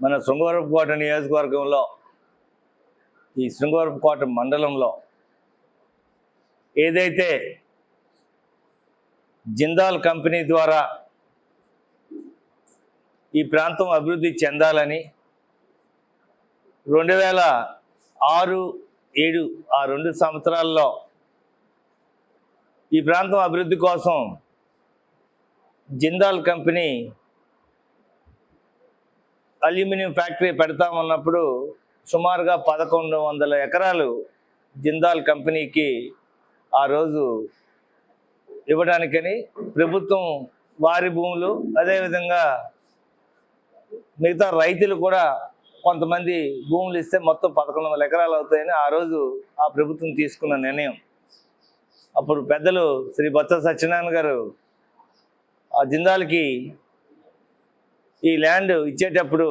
మన శృంగవరపుకోట నియోజకవర్గంలో ఈ శృంగవరపుకోట మండలంలో ఏదైతే జిందాల్ కంపెనీ ద్వారా ఈ ప్రాంతం అభివృద్ధి చెందాలని 2006, 2007 ఆ 2 సంవత్సరాల్లో ఈ ప్రాంతం అభివృద్ధి కోసం జిందాల్ కంపెనీ అల్యూమినియం ఫ్యాక్టరీ పెడతామన్నప్పుడు సుమారుగా 1100 ఎకరాలు జిందాల్ కంపెనీకి ఆ రోజు ఇవ్వడానికని ప్రభుత్వం వారి భూములు అదేవిధంగా మిగతా రైతులు కూడా కొంతమంది భూములు ఇస్తే మొత్తం 1100 ఎకరాలు అవుతాయని ఆ రోజు ఆ ప్రభుత్వం తీసుకున్న నిర్ణయం. అప్పుడు పెద్దలు శ్రీ బొత్స సత్యనారాయణ గారు ఆ జిందాల్కి ఈ ల్యాండ్ ఇచ్చేటప్పుడు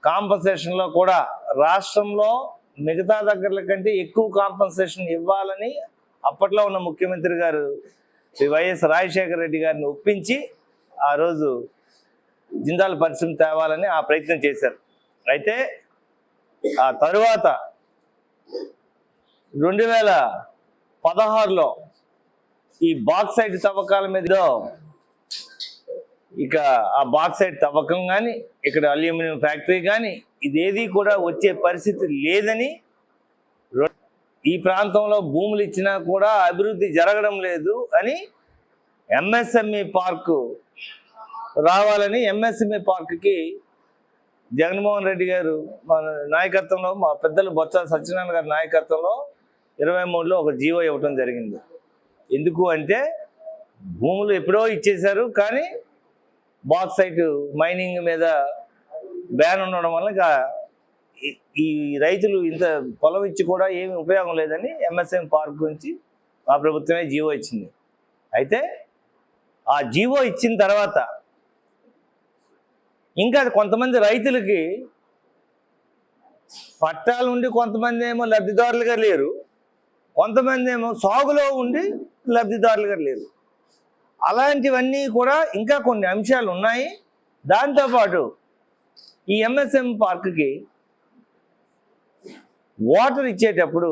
కాంపన్సేషన్లో కూడా రాష్ట్రంలో మిగతా దగ్గరల కంటే ఎక్కువ కాంపన్సేషన్ ఇవ్వాలని అప్పట్లో ఉన్న ముఖ్యమంత్రి గారు శ్రీ వైఎస్ రాజశేఖర రెడ్డి గారిని ఒప్పించి ఆ రోజు జిందాల్ పరిశ్రమ తేవాలని ఆ ప్రయత్నం చేశారు. అయితే ఆ తరువాత 2016లో ఈ బాక్సైట్ తవ్వకాల మీద ఇక ఆ బాక్సైట్ తవ్వకం కానీ ఇక్కడ అల్యూమినియం ఫ్యాక్టరీ కానీ ఇదేది కూడా వచ్చే పరిస్థితి లేదని, ఈ ప్రాంతంలో భూములు ఇచ్చినా కూడా అభివృద్ధి జరగడం లేదు అని ఎంఎస్ఎంఈ పార్కు రావాలని ఎంఎస్ఎంఈ పార్కుకి జగన్మోహన్ రెడ్డి గారు మన నాయకత్వంలో, మా పెద్దలు బొత్స సత్యనారాయణ గారి నాయకత్వంలో 23లో ఒక జీవో ఇవ్వటం జరిగింది. ఎందుకు అంటే భూములు ఎప్పుడో ఇచ్చేశారు, కానీ బాక్సైట్ మైనింగ్ మీద బ్యాన్ ఉండడం వల్ల ఈ రైతులు ఇంత పొలం ఇచ్చి కూడా ఏమి ఉపయోగం లేదని ఎంఎస్ఎం పార్క్ గురించి మా ప్రభుత్వమే జీవో ఇచ్చింది. అయితే ఆ జీవో ఇచ్చిన తర్వాత ఇంకా కొంతమంది రైతులకి పట్టాలు ఉండి కొంతమంది ఏమో లబ్ధిదారులుగా లేరు, కొంతమంది ఏమో సాగులో ఉండి లబ్ధిదారులుగా లేరు. అలాంటివన్నీ కూడా ఇంకా కొన్ని అంశాలు ఉన్నాయి. దాంతోపాటు ఈ ఎంఎస్ఎం పార్క్కి వాటర్ ఇచ్చేటప్పుడు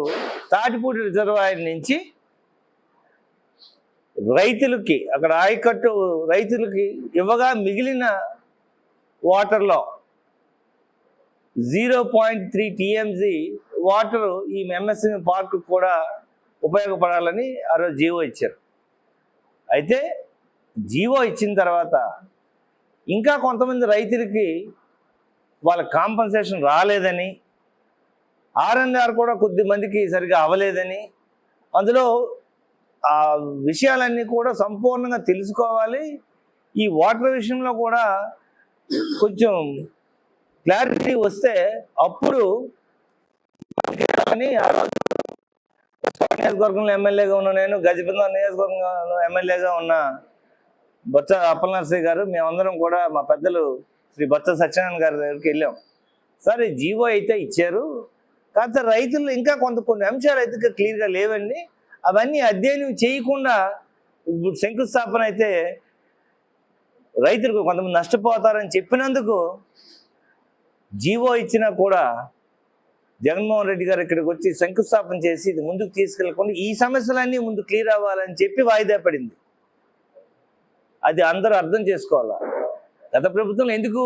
తాటిపూడి రిజర్వాయర్ నుంచి రైతులకి అక్కడ ఆయకట్టు రైతులకి ఇవ్వగా మిగిలిన వాటర్లో 0.3 TMC వాటరు ఈ ఎంఎస్ఎం పార్క్ కూడా ఉపయోగపడాలని ఆ రోజు జీవో ఇచ్చారు. అయితే జీవో ఇచ్చిన తర్వాత ఇంకా కొంతమంది రైతులకి వాళ్ళ కాంపన్సేషన్ రాలేదని, R&R కూడా కొద్ది మందికి సరిగా అవ్వలేదని, అందులో ఆ విషయాలన్నీ కూడా సంపూర్ణంగా తెలుసుకోవాలి. ఈ వాటర్ విషయంలో కూడా కొంచెం క్లారిటీ వస్తే అప్పుడు నియోజకవర్గంలో ఎమ్మెల్యేగా ఉన్న నేను, గజపతినగర్ నియోజకవర్గంలో ఎమ్మెల్యేగా ఉన్న బొత్స అప్పలనరసింహ గారు, మేమందరం కూడా మా పెద్దలు శ్రీ బొత్స సత్యనారాయణ గారి దగ్గరికి వెళ్ళాం. సరే జీవో అయితే ఇచ్చారు, కాకపోతే రైతులు ఇంకా కొన్ని అంశాలు అయితే క్లియర్గా లేవండి, అవన్నీ అధ్యయనం చేయకుండా ఇప్పుడు శంకుస్థాపన అయితే రైతులకు కొంతమంది నష్టపోతారని చెప్పినందుకు జీవో ఇచ్చినా కూడా జగన్మోహన్ రెడ్డి గారు ఇక్కడికి వచ్చి శంకుస్థాపన చేసి ఇది ముందుకు తీసుకెళ్ళకుండా ఈ సమస్యలన్నీ ముందు క్లియర్ అవ్వాలని చెప్పి వాయిదా పడింది. అది అందరూ అర్థం చేసుకోవాలా. గత ప్రభుత్వం ఎందుకు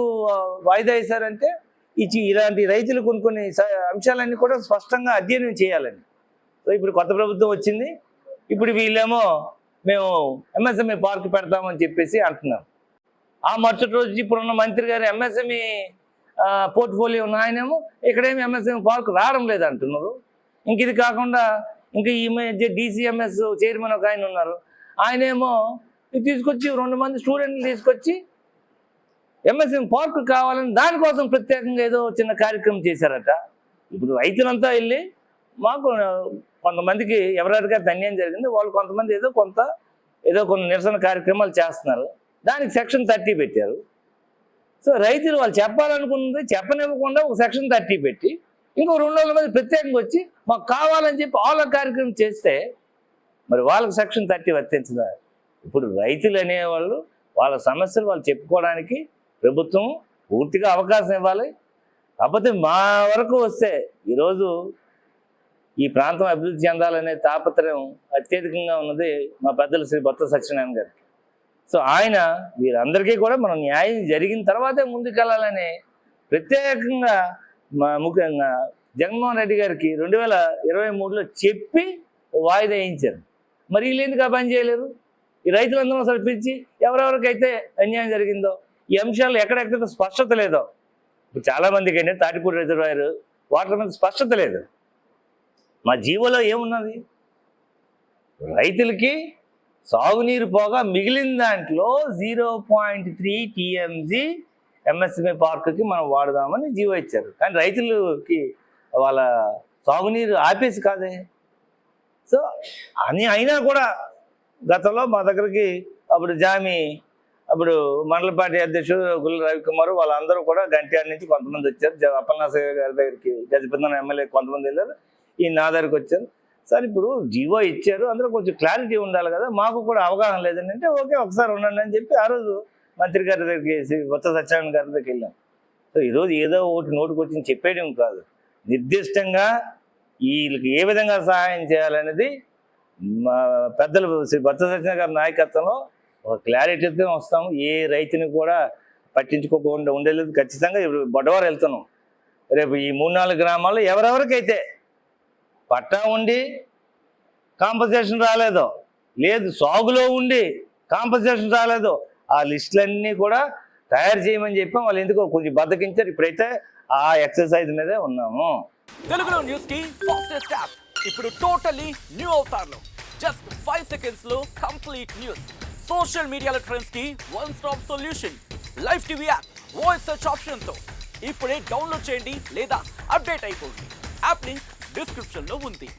వాయిదా వేశారంటే ఇలాంటి రైతులు కొన్ని అంశాలన్నీ కూడా స్పష్టంగా అధ్యయనం చేయాలని. సో ఇప్పుడు కొత్త ప్రభుత్వం వచ్చింది, ఇప్పుడు వీళ్ళేమో మేము ఎంఎస్ఎంఈ పార్క్ పెడతామని చెప్పేసి అంటున్నారు. ఆ మరుసటి రోజు ఇప్పుడున్న మంత్రి గారు ఎంఎస్ఎంఈ పోర్ట్ఫోలియో ఉన్న ఆయనేమో ఇక్కడేమి ఎంఎస్ఎంఈ పార్క్ రావడం లేదు అంటున్నారు. ఇంక ఇది కాకుండా ఇంకా ఈ మధ్య DCMS చైర్మన్ ఒక ఆయన ఉన్నారు, ఆయనేమో తీసుకొచ్చి 2 మంది స్టూడెంట్లు తీసుకొచ్చి ఎంఎస్ఎం పార్క్ కావాలని దానికోసం ప్రత్యేకంగా ఏదో చిన్న కార్యక్రమం చేశారట. ఇప్పుడు రైతులంతా వెళ్ళి మాకు కొంతమందికి ఎవరెవరిగా అన్యాయం జరిగింది, వాళ్ళు కొంతమంది ఏదో కొన్ని నిరసన కార్యక్రమాలు చేస్తున్నారు, దానికి సెక్షన్ 30 పెట్టారు. సో రైతులు వాళ్ళు చెప్పాలనుకున్నది చెప్పనివ్వకుండా ఒక సెక్షన్ 30 పెట్టి ఇంకో 200 మంది ప్రత్యేకంగా వచ్చి మాకు కావాలని చెప్పి వాళ్ళ కార్యక్రమం చేస్తే మరి వాళ్ళకి సెక్షన్ 30 వర్తించదా? ఇప్పుడు రైతులు అనేవాళ్ళు వాళ్ళ సమస్యలు వాళ్ళు చెప్పుకోవడానికి ప్రభుత్వం పూర్తిగా అవకాశం ఇవ్వాలి. కాకపోతే మా వరకు వస్తే ఈరోజు ఈ ప్రాంతం అభివృద్ధి చెందాలనే తాపత్రయం అత్యధికంగా ఉన్నది మా పెద్దలు శ్రీ బొత్స సత్యనారాయణ గారు. సో ఆయన వీరందరికీ కూడా మనం న్యాయం జరిగిన తర్వాతే ముందుకెళ్ళాలని ప్రత్యేకంగా ముఖ్యంగా జగన్మోహన్ రెడ్డి గారికి 2023లో చెప్పి వాయిదా వేయించారు. మరి వీళ్ళు ఎందుకు ఆ పని చేయలేరు? ఈ రైతులందరూ సరిపించి ఎవరెవరికైతే అన్యాయం జరిగిందో ఈ అంశాలు ఎక్కడెక్కడ స్పష్టత లేదో, ఇప్పుడు చాలామందికి ఏంటంటే తాటిపూడి రిజర్వాయర్ వాటర్ మీద స్పష్టత లేదు. మా జీవోలో ఏమున్నది? రైతులకి సాగునీరు పోగా మిగిలిన దాంట్లో 0.3 TMG MSME పార్కుకి మనం వాడదామని జీవో ఇచ్చారు. కానీ రైతులకి వాళ్ళ సాగునీరు ఆపేసి కాదే. సో అని అయినా కూడా గతంలో మా దగ్గరికి అప్పుడు అప్పుడు మండల పార్టీ అధ్యక్షుడు గుల్ల రవికుమార్ వాళ్ళందరూ కూడా గంట్యాల నుంచి కొంతమంది వచ్చారు. అప్పలనాథ గారి దగ్గరికి గజపతిన ఎమ్మెల్యే కొంతమంది వెళ్ళారు, ఈ నా దగ్గరికి వచ్చారు. సార్ ఇప్పుడు జీవో ఇచ్చారు, అందులో కొంచెం క్లారిటీ ఉండాలి కదా, మాకు కూడా అవగాహన లేదని అంటే ఓకే ఒకసారి ఉండండి అని చెప్పి ఆ రోజు మంత్రి గారి దగ్గరికి బొత్స సత్యనారాయణ గారి దగ్గరికి వెళ్ళాం. సో ఈరోజు ఏదో ఒకటి నోటుకు వచ్చి చెప్పేయడం కాదు, నిర్దిష్టంగా వీళ్ళకి ఏ విధంగా సహాయం చేయాలనేది మా పెద్దలు శ్రీ బొత్స సత్యనారాయణ గారి నాయకత్వంలో ఒక క్లారిటీతో వస్తాము. ఏ రైతుని కూడా పట్టించుకోకుండా ఉండలేదు. ఖచ్చితంగా ఇప్పుడు బొడవారు వెళ్తున్నాం. రేపు ఈ 3-4 గ్రామాల్లో ఎవరెవరికైతే పట్టా ఉండి కాంపన్సేషన్ రాలేదో, లేదు సాగులో ఉండి కాంపన్సేషన్ రాలేదో, ఆ లిస్టులన్నీ కూడా తయారు చేయమని చెప్పాం. వాళ్ళు ఎందుకో కొంచెం బద్దకించారు. ఇప్పుడైతే ఆ ఎక్సర్సైజ్ మీదే ఉన్నాము. తెలుగులో న్యూస్ కి ఫాస్టెస్ట్ యాప్ ఇప్పుడు టోటల్లీ న్యూ అవతార్లో జస్ట్ 5 సెకండ్స్ లో కంప్లీట్ న్యూస్. సోషల్ మీడియాలో ట్రెండ్స్ కి one stop solution. Live TV app voice search option తో ఇప్పుడే డౌన్లోడ్ చేయండి లేదా అప్డేట్ అయిపోండి. యాప్ లింక్ డిస్క్రిప్షన్ లో ఉంది.